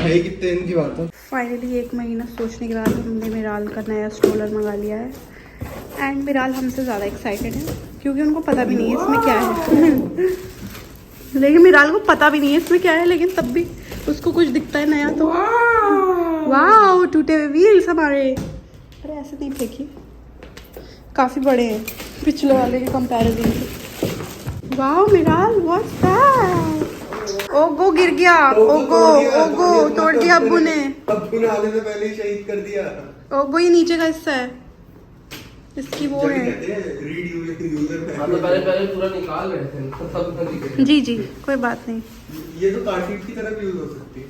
है कितने दिन की बात है। फाइनली 1 महीना सोचने के बाद हमने मिराल का नया स्ट्रोलर मंगा लिया है एंड मिराल हमसे ज़्यादा एक्साइटेड है क्योंकि उनको पता भी नहीं है इसमें क्या है लेकिन मिराल को पता भी नहीं है इसमें क्या है, लेकिन तब भी उसको कुछ दिखता है नया तो वाह टूटे हुए व्हील्स हमारे। अरे ऐसे नहीं फेंकी, काफ़ी बड़े हैं पिछले वाले के कंपैरिजन से। वाह मिराल व्हाट्स दैट? ओगो गिर गया, ओगो तोड़ दिया अब्बू ने। अब्बू ने आने से पहले ही शहीद कर दिया। ओगो ये नीचे का हिस्सा है, इसकी वो है। रीड यूजर पहले पूरा निकाल रहे थे। जी जी कोई बात नहीं। ये तो कारशीट की तरह भी यूज हो सकती है।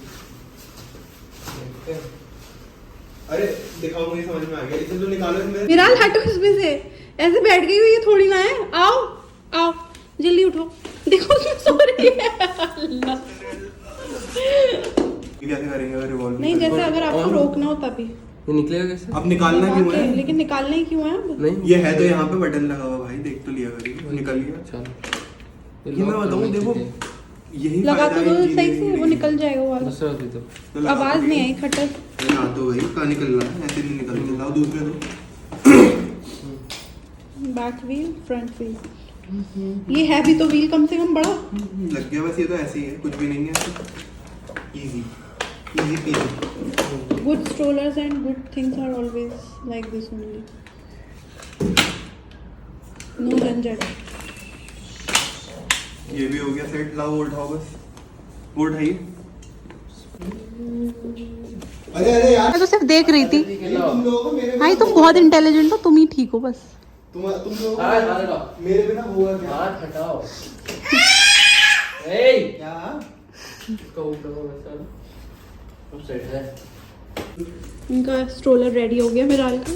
अरे दिखाओ, मुझे समझ में आ गया। इसे तो निकालो इसमें। मिराल हटो इसमें से, ऐसे बैठ गई हुई ये थोड़ी ना है। आओ आओ जल्दी उठो, देखो क्यों सो रही है। अल्लाह कैसे करेंगे अगर रिवॉल्व नहीं, जैसे अगर आपको रोकना हो तभी। ये निकलेगा कैसे? अब निकालना क्यों है? लेकिन निकालने ही क्यों है अब? नहीं ये है तो यहाँ पे बटन लगा हुआ भाई, देख तो लिया करिए। निकल गया। चलो ये मैं बताऊँ, देखो यही लगा फायदा तो है दो सही से, engineering वो में। निकल जाएगा वो वाला। दूसरा दे दो। तो लगा आवाज तो नहीं दिया। आई खटर। ना तो भाई कहाँ निकलना है, ऐसे नहीं निकलते। लाओ दूसरे दो। बैक व्हील फ्रंट व्हील, ये है भी तो व्हील कम से कम बड़ा। लग गया बस, ये तो ऐसे ही है, कुछ भी नहीं है। Easy easy PG. Good strollers and good things are always like this only. No झंझट। ये भी हो गया सेट। लाओ वो उठाओ, बस वो उठाइए। अरे यार, मैं तो सिर्फ देख रही थी। तुम लोगों को मेरे भाई तुम बहुत इंटेलिजेंट हो, तुम ही ठीक हो बस। तुम लोगों हाथ को हटाओ। मेरे बिना हुआ क्या? हाथ हटाओ। ए क्या? इसका ऊपर का वैसा सब सेट है। इनका स्ट्रोलर रेडी हो गया मिराल का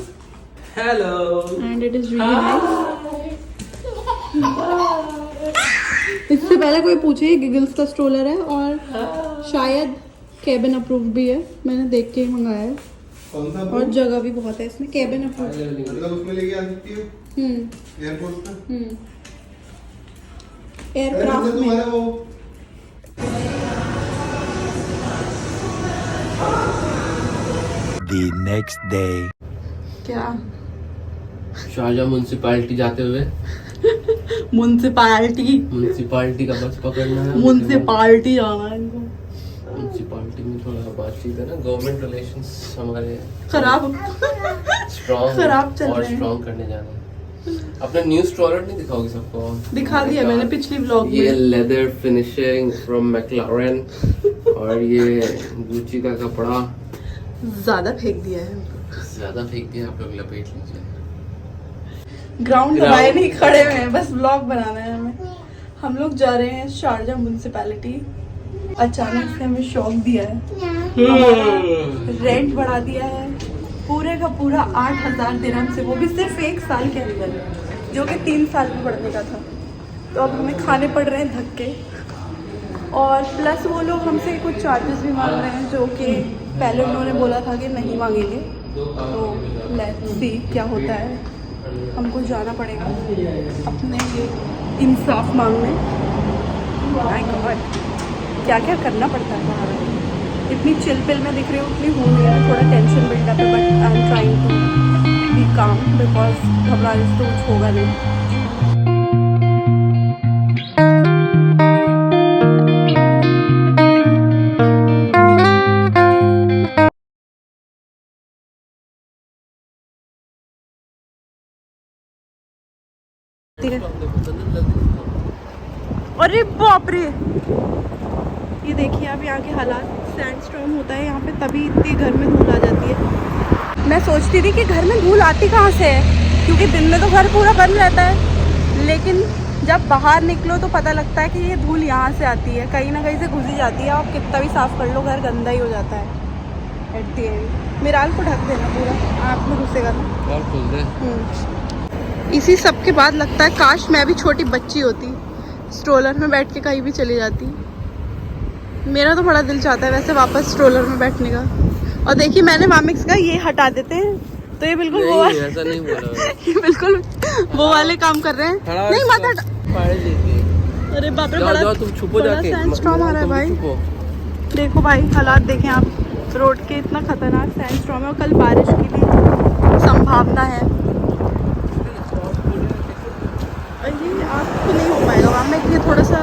hello and it is really nice. इससे पहले कोई पूछे, गिगल्स का स्ट्रोलर है और शायद केबिन अप्रूव भी है, मैंने देख के ही मंगाया है। कौन सा? और जगह भी बहुत है इसमें, केबिन अप्रूव। मतलब उसमें लेके आ सकती हो एयरपोर्ट पे। एयरक्राफ्ट में। तुम्हारा वो The next day. क्या शारजा म्युनिसिपैलिटी जाते हुए म्युनिसिपैलिटी का बस पकड़ना है। म्युनिसिपैलिटी जाना है इनको। म्युनिसिपैलिटी में थोड़ा बातचीत है ना, गवर्नमेंट रिलेशंस हमारे खराब स्ट्रॉन्ग चल और रहे हैं। स्ट्रॉन्ग करने जाना है। अपना न्यू स्ट्रोलर नहीं दिखाओगे सबको? दिखा दिया मैंने पिछली व्लॉग ये में। लेदर फिनिशिंग फ्रॉम मैक्लारेन और ये गुची का कपड़ा। ज्यादा फेंक दिया है, ज्यादा फेंक दिया, आप लोग लपेट लीजिए। ग्राउंड दबाए नहीं, खड़े हुए हैं, बस व्लॉग बनाना है हमें। हम लोग जा रहे हैं शारजा म्युनिसिपैलिटी। अचानक से हमें शौक दिया है, रेंट बढ़ा दिया है पूरे का पूरा 8,000 दिरहम से, वो भी सिर्फ 1 साल के अंदर, जो कि 3 साल में बढ़ने का था। तो अब हमें खाने पड़ रहे हैं धक्के, और प्लस वो लोग हमसे कुछ चार्जेस भी मांग रहे हैं जो कि पहले उन्होंने बोला था कि नहीं मांगेंगे। तो लेट्स सी क्या होता है, हमको जाना पड़ेगा अपने ये इंसाफ मांगने। माय गॉड, क्या क्या करना पड़ता है बाहर। इतनी चिल पिल में दिख रही हूँ, उतनी हूँ नहीं, थोड़ा टेंशन बिल्डअप है, but I am trying to be calm because घबराने से तो कुछ होगा नहीं। अरे बाप रे, ये देखिए आप यहाँ के हालात। सैंडस्टॉर्म होता है यहाँ पे, तभी इतनी घर में धूल आ जाती है। मैं सोचती थी कि घर में धूल आती कहाँ से है, क्योंकि दिन में तो घर पूरा बंद रहता है, लेकिन जब बाहर निकलो तो पता लगता है कि ये धूल यहाँ से आती है, कहीं ना कहीं से घुसी जाती है। आप कितना भी साफ़ कर लो, घर गंदा ही हो जाता है एट दी एंड। मिराल को ढक देना पूरा, आप में घुसेगा ना। इसी सब के बाद लगता है काश मैं भी छोटी बच्ची होती, स्ट्रोलर में बैठ के कहीं भी चली जाती। मेरा तो बड़ा दिल चाहता है वैसे वापस स्ट्रोलर में बैठने का। और देखिए मैंने मामिक्स का ये हटा देते हैं तो ये बिल्कुल वो ऐसा नहीं बोला। ये बिल्कुल वो वाले काम कर रहे हैं। नहीं माता, अरे बाप रे, बड़ा तुम छुपो जाके। सैंडस्टॉर्म आ रहा है भाई। देखो भाई हालात देखें आप, रोड के इतना खतरनाक सैंडस्टॉर्म है और कल बारिश की भी संभावना है। ये आपको नहीं हो पाएगा वहाँ में, ये थोड़ा सा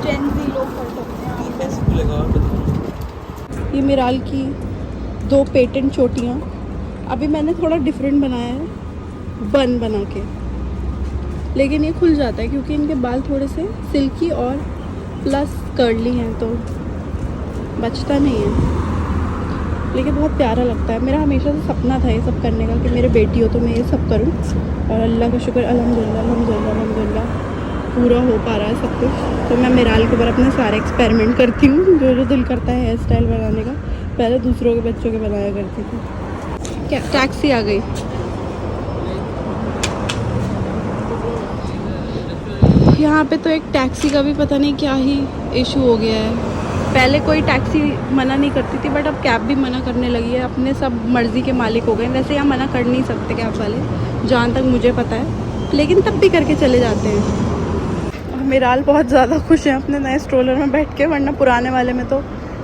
जेंजी लोग कर सकते हैं यहाँ पे। ये मिराल की 2 पेटेंट चोटियाँ, अभी मैंने थोड़ा डिफरेंट बनाया है बन बना के, लेकिन ये खुल जाता है क्योंकि इनके बाल थोड़े से सिल्की और प्लस कर्ली हैं तो बचता नहीं है, लेकिन बहुत प्यारा लगता है। मेरा हमेशा से सपना था ये सब करने का कि मेरे बेटी हो तो मैं ये सब करूं, और अल्लाह का शुक्र अल्हम्दुलिल्लाह अल्हम्दुलिल्लाह अल्हम्दुलिल्लाह पूरा हो पा रहा है सब कुछ। तो मैं मिराल के ऊपर अपने सारे एक्सपेरिमेंट करती हूँ, जो जो दिल करता है हेयर स्टाइल बनाने का। पहले दूसरों के बच्चों के बनाया करती थी। क्या टैक्सी आ गई? यहाँ पे तो एक टैक्सी का भी पता नहीं क्या ही इशू हो गया है। पहले कोई टैक्सी मना नहीं करती थी, बट अब कैब भी मना करने लगी है। अपने सब मर्ज़ी के मालिक हो गए। वैसे यहाँ मना कर नहीं सकते कैब वाले, जहाँ तक मुझे पता है, लेकिन तब भी करके चले जाते हैं। मिराल बहुत ज़्यादा खुश है अपने नए स्ट्रोलर में बैठ के, वरना पुराने वाले में तो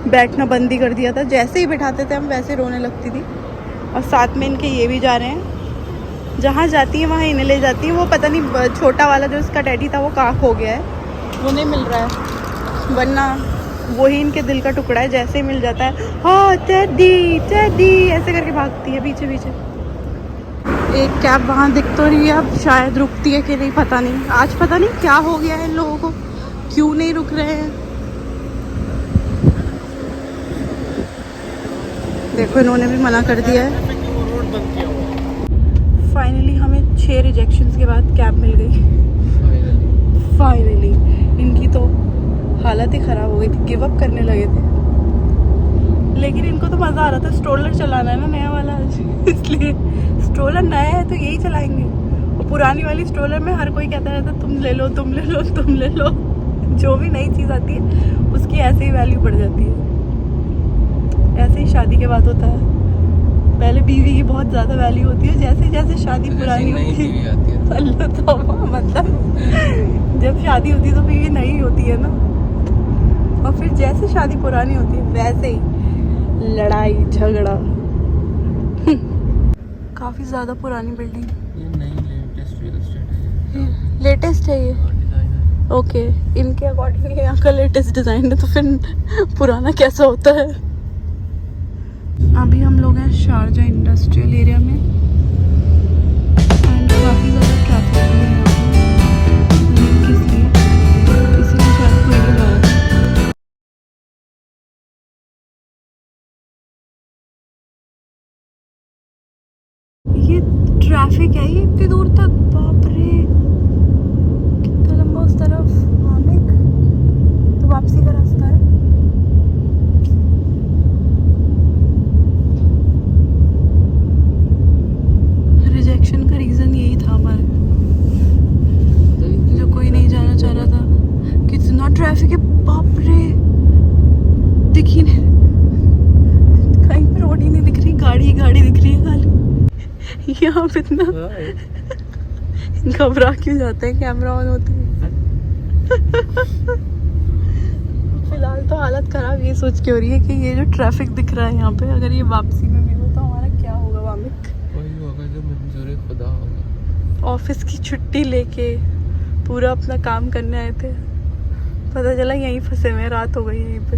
बैठना बंद ही कर दिया था। जैसे ही बिठाते थे हम वैसे रोने लगती थी। और साथ में इनके ये भी जा रहे हैं, जहाँ जाती है वहाँ इन्हें ले जाती है। वो पता नहीं छोटा वाला जो इसका डैडी था वो कहाँ खो गया है, वो नहीं मिल रहा है, वरना वही इनके दिल का टुकड़ा है। जैसे ही मिल जाता है हाँ टेडी टेडी ऐसे करके भागती है पीछे पीछे। एक कैब वहाँ दिख तो रही है, अब शायद रुकती है कि नहीं पता नहीं। आज पता नहीं क्या हो गया है इन लोगों को, क्यों नहीं रुक रहे हैं। देखो इन्होंने भी मना कर दिया है। फाइनली हमें 6 रिजेक्शंस के बाद कैब मिल गई। फाइनली इनकी तो हालत ही ख़राब हो गई थी, गिव अप करने लगे थे। लेकिन इनको तो मज़ा आ रहा था, स्ट्रोलर चलाना है ना नया वाला इसलिए स्ट्रोलर नया है तो यही चलाएंगे। और पुरानी वाली स्ट्रोलर में हर कोई कहता रहता तुम ले लो तुम ले लो तुम ले लो। जो भी नई चीज़ आती है उसकी ऐसे ही वैल्यू बढ़ जाती है। ऐसे ही शादी के बाद होता है, पहले बीवी की बहुत ज़्यादा वैल्यू होती है, जैसे जैसे शादी पुरानी होती है। अल्लाह तौबा, मतलब जब शादी होती है तो बीवी नई होती है ना, और फिर जैसे शादी पुरानी होती है वैसे ही लड़ाई झगड़ा। काफ़ी ज़्यादा पुरानी बिल्डिंग, लेटेस्ट है ये। ओके, इनके अकॉर्डिंग यहाँ का लेटेस्ट डिज़ाइन है, तो फिर पुराना कैसा होता है। अभी हम लोग हैं शारजा इंडस्ट्रियल एरिया में, एंड काफ़ी ज़्यादा ट्रैफिक है यहाँ पे, इसलिए शायद कोई नहीं जा रहा। ये ट्रैफिक है ये इतनी दूर तक, बाप रे कितना लंबा उस तरफ। आमिक तो वापसी का रास्ता है। रिजेक्शन का रीज़न यही था हमारे, जो कोई नहीं जाना चाह रहा था। कितना ट्रैफिक है बाप रे, दिख ही नहीं, कहीं पर रोड ही नहीं दिख रही, गाड़ी गाड़ी दिख रही है खाली। यहाँ पे इतना घबरा क्यों जाते हैं कैमरा ऑन होते हैं। फिलहाल तो हालत ख़राब ये सोच के हो रही है कि ये जो ट्रैफिक दिख रहा है यहाँ पे, अगर ये वापसी में भी हो तो हमारा क्या होगा। वामिक वही होगा जो मंजूर खुदा होगा। ऑफिस की छुट्टी लेके पूरा अपना काम करने आए थे, पता चला यहीं फंसे हुए, रात हो गई यहीं पे।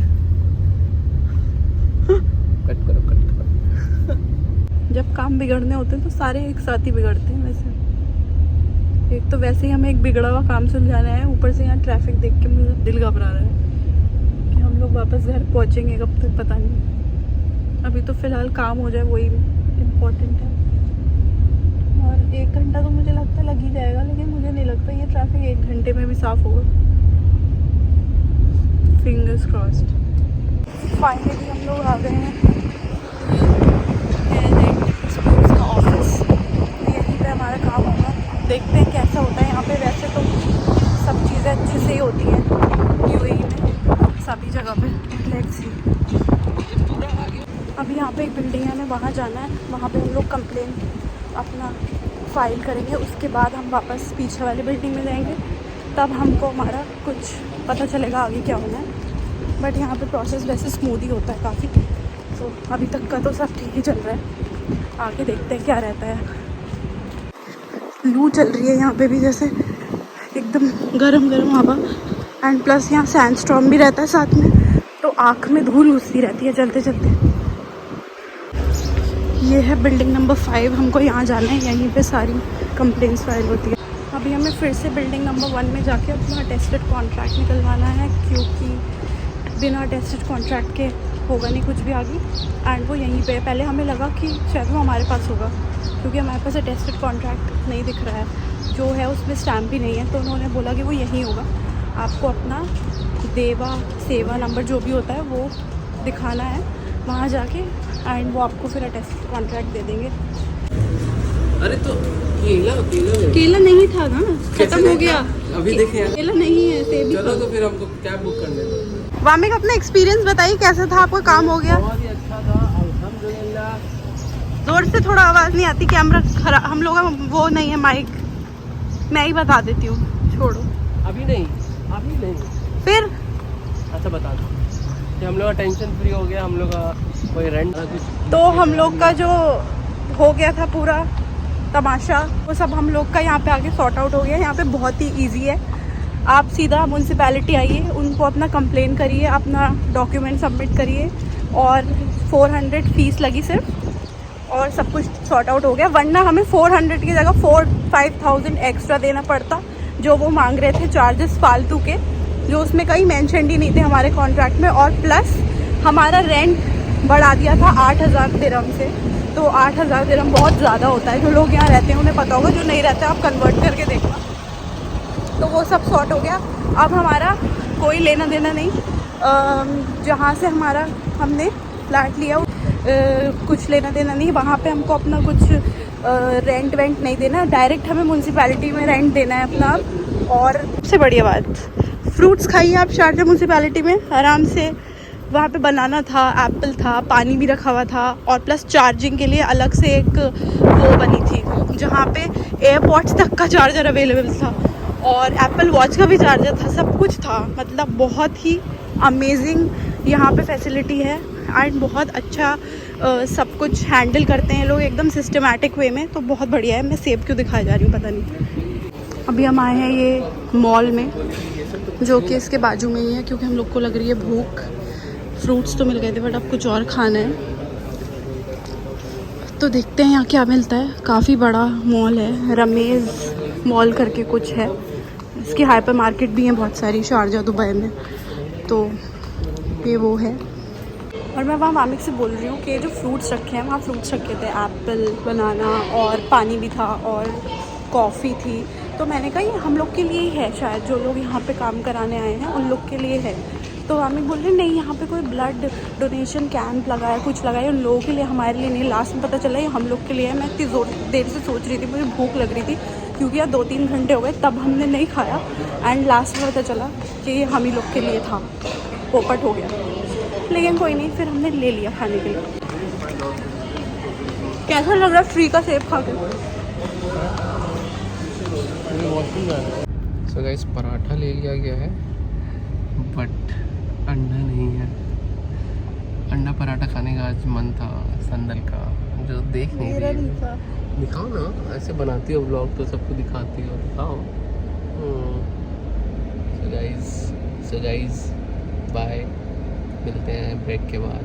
कट करो कट करो। जब काम बिगड़ने होते हैं तो सारे एक साथ ही बिगड़ते हैं। वैसे एक तो वैसे ही हमें एक बिगड़ा हुआ काम सुलझाना है, ऊपर से यहाँ ट्रैफिक देख के मुझे दिल घबरा रहा है कि हम लोग वापस घर पहुँचेंगे कब तक पता नहीं। अभी तो फ़िलहाल काम हो जाए वही इम्पोर्टेंट है। और 1 घंटा तो मुझे लगता है लग ही जाएगा, लेकिन मुझे नहीं लगता ये ट्रैफिक 1 घंटे में भी साफ़ होगा। Fingers crossed. फाइनली हम लोग आ गए हैं का ऑफिस, यहीं पे हमारा काम होगा। देखते हैं कैसा होता है यहाँ पे। वैसे तो सब चीज़ें अच्छे से ही होती हैं यूएई में, सभी जगह पे। Let's see. अभी यहाँ पे एक बिल्डिंग है, हमें वहाँ जाना है। वहाँ पे हम लोग कंप्लेन अपना फाइल करेंगे, उसके बाद हम वापस पीछे वाली बिल्डिंग में जाएंगे, तब हमको हमारा कुछ पता चलेगा आगे क्या होना है। बट यहाँ पे प्रोसेस वैसे स्मूथ ही होता है काफ़ी। तो अभी तक का तो सब ठीक ही चल रहा है, आगे देखते हैं क्या रहता है। लू चल रही है यहाँ पे भी, जैसे एकदम गरम गरम हवा, एंड प्लस यहाँ सैंडस्टॉर्म भी रहता है साथ में, तो आँख में धूल घुसती रहती है चलते चलते। ये है बिल्डिंग नंबर 5, हमको यहाँ जाना है, यहीं पे सारी कंप्लेंट्स फाइल होती है। अभी हमें फिर से बिल्डिंग नंबर 1 में जाके अपना टेस्टेड कॉन्ट्रैक्ट निकलवाना है, क्योंकि बिना टेस्टेड कॉन्ट्रैक्ट के होगा नहीं कुछ भी आगे। एंड वो यहीं पे, पहले हमें लगा कि शायद वो हमारे पास होगा, क्योंकि हमारे पास टेस्टेड कॉन्ट्रैक्ट नहीं दिख रहा है, जो है उसमें स्टैम्प भी नहीं है। तो उन्होंने बोला कि वो यहीं होगा, आपको अपना देवा सेवा नंबर जो भी होता है वो दिखाना है वहाँ जाके, एंड वो आपको फिर टेस्टेड कॉन्ट्रैक्ट दे देंगे। अरे तो केला नहीं था ना, खत्म हो गया। अभी देखे यार, केला नहीं है, सेब ही। चलो तो फिर हमको कैब बुक करने दो। वामिक अपना एक्सपीरियंस बताइए, कैसा था, आपका काम हो गया? बहुत ही अच्छा था, अल्हम्दुलिल्लाह। जोर से थोड़ा आवाज़ नहीं आती, कैमरा खराब, हम लोग का वो नहीं है माइक, मैं ही बता देती हूँ, छोड़ो। अभी नहीं फिर अच्छा बता दो कि हम लोग का टेंशन फ्री हो गया, हम लोग का कोई रेंट कुछ। तो हम लोग का जो हो गया था पूरा तमाशा, वो सब हम लोग का यहाँ पे आगे सॉर्ट आउट हो गया। यहाँ पे बहुत ही इजी है, आप सीधा म्यूनसिपैलिटी आइए, उनको अपना कंप्लेन करिए, अपना डॉक्यूमेंट सबमिट करिए, और 400 फीस लगी सिर्फ, और सब कुछ सॉर्ट आउट हो गया। वरना हमें 400 की जगह 4-5,000 एक्स्ट्रा देना पड़ता, जो वो मांग रहे थे चार्जेस फालतू के, जो उसमें कहीं मेंशन ही नहीं थे हमारे कॉन्ट्रैक्ट में। और प्लस हमारा रेंट बढ़ा दिया था 8,000 दिरहम से, तो 8,000 दिरहम बहुत ज़्यादा होता है। जो लोग यहाँ रहते हैं उन्हें पता होगा, जो नहीं रहते आप कन्वर्ट करके देखना। तो वो सब सॉर्ट हो गया, अब हमारा कोई लेना देना नहीं। जहाँ से हमारा हमने फ्लैट लिया कुछ लेना देना नहीं, वहाँ पे हमको अपना कुछ रेंट वेंट नहीं देना, डायरेक्ट हमें म्यूनसिपैलिटी में रेंट देना है अपना। और सबसे बढ़िया बात, फ्रूट्स खाइए आप शारजा म्यूनसिपैलिटी में आराम से। वहाँ पे बनाना था, एप्पल था, पानी भी रखा हुआ था, और प्लस चार्जिंग के लिए अलग से एक वो बनी थी, जहाँ पे एयरपॉड्स तक का चार्जर अवेलेबल था, और एप्पल वॉच का भी चार्जर था, सब कुछ था। मतलब बहुत ही अमेजिंग यहाँ पे फैसिलिटी है, एंड बहुत अच्छा सब कुछ हैंडल करते हैं लोग एकदम सिस्टमेटिक वे में, तो बहुत बढ़िया है। मैं सेब क्यों दिखाई जा रही हूँ पता नहीं। अभी हम आए हैं ये मॉल में, जो कि इसके बाजू में ही है, क्योंकि हम लोग को लग रही है भूख। फ्रूट्स तो मिल गए थे, बट अब कुछ और खाना है, तो देखते हैं यहाँ क्या मिलता है। काफ़ी बड़ा मॉल है, रमेज मॉल करके कुछ है, इसकी हाइपर मार्केट भी है बहुत सारी शारजा दुबई में, तो ये वो है। और मैं वहाँ मामिक से बोल रही हूँ कि जो फ्रूट्स रखे हैं, वहाँ फ्रूट्स रखे थे, एप्पल, बनाना, और पानी भी था, और कॉफ़ी थी। तो मैंने कहा ये हम लोग के लिए ही है शायद, जो लोग यहाँ पे काम कराने आए हैं उन लोग के लिए है। तो मामिक बोल रहे नहीं, यहाँ पे कोई ब्लड डोनेशन कैंप लगा है, कुछ लगा है उन लोगों के लिए, हमारे लिए नहीं। लास्ट में पता चला ये हम लोग के लिए है। मैं इतनी देर से सोच रही थी, मुझे भूख लग रही थी, क्योंकि यार 2-3 घंटे हो गए तब हमने नहीं खाया, एंड लास्ट में पता चला कि ये हम ही लोग के लिए था। पोपट हो गया, लेकिन कोई नहीं, फिर हमने ले लिया खाने के लिए। कैसा लग रहा है फ्री का सेब खा के? सो गाइस, पराठा ले लिया गया है, बट अंडा नहीं है। अंडा पराठा खाने का आज मन था संदल का, जो देख नहीं रही। दिखाओ ना, ऐसे बनाती हो ब्लॉग तो सबको दिखाती हो, दिखाओ। सो गाइस बाय, मिलते हैं ब्रेक के बाद।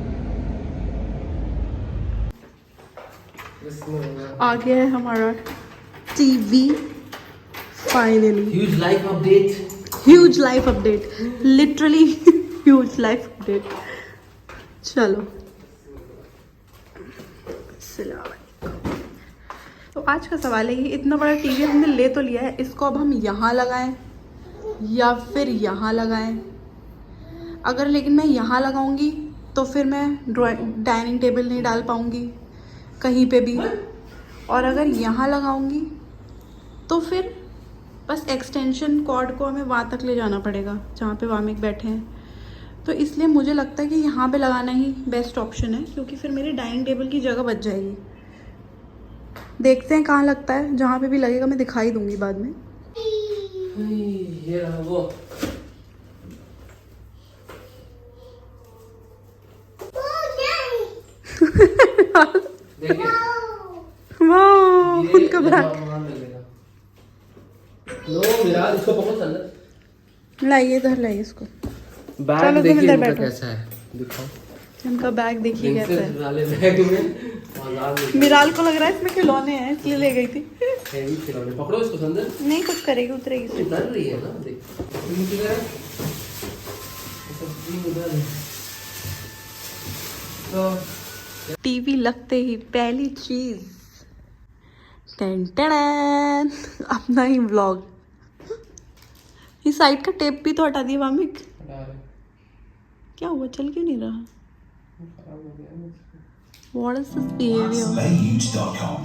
आ गया है हमारा TV finally. Huge life update, literally huge life update. चलो, तो आज का सवाल है कि इतना बड़ा टीवी हमने ले तो लिया है, इसको अब हम यहाँ लगाएं या फिर यहाँ लगाएं। अगर लेकिन मैं यहाँ लगाऊंगी तो फिर मैं डाइनिंग टेबल नहीं डाल पाऊंगी कहीं पे भी, और अगर यहाँ लगाऊंगी तो फिर बस एक्सटेंशन कॉर्ड को हमें वहाँ तक ले जाना पड़ेगा जहाँ पे वामिक बैठे हैं। तो इसलिए मुझे लगता है कि यहाँ पे लगाना ही बेस्ट ऑप्शन है, क्योंकि फिर मेरी डाइनिंग टेबल की जगह बच जाएगी। देखते हैं कहाँ लगता है, जहाँ पे भी लगेगा मैं दिखाई दूंगी बाद में। ये रहा वो। देखिए वाओ उनका बैग लो मेरा इसको पकड़ो संदल। लाइए इधर लाइए इसको। बैग चलो, तुम देखिए इधर इनका बैठो। कैसा है, दिखाओ। उनका बैग देखिए कैसा प्रिंसेस है। वाले बैग में बाजार में मिराल को लग रहा है इसमें खिलौने हैं इसलिए ले गई थी। हेवी खिलौने। पकड़ो इसको संदल। नहीं कुछ करेगी उतरेगी। डर रही है ना, देख तुम किधर है, सब उधर है। तो टीवी लगते ही पहली चीज टन टन अपना ही व्लॉग। ये साइड का टेप भी तो हटा दिया वामिक। हटा रहे, क्या हुआ चल क्यों नहीं रहा? खराब हो गया ना। What is this behavior? Layute.com.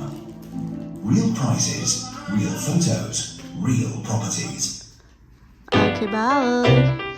Real prices, real photos, real properties. Okay, bye.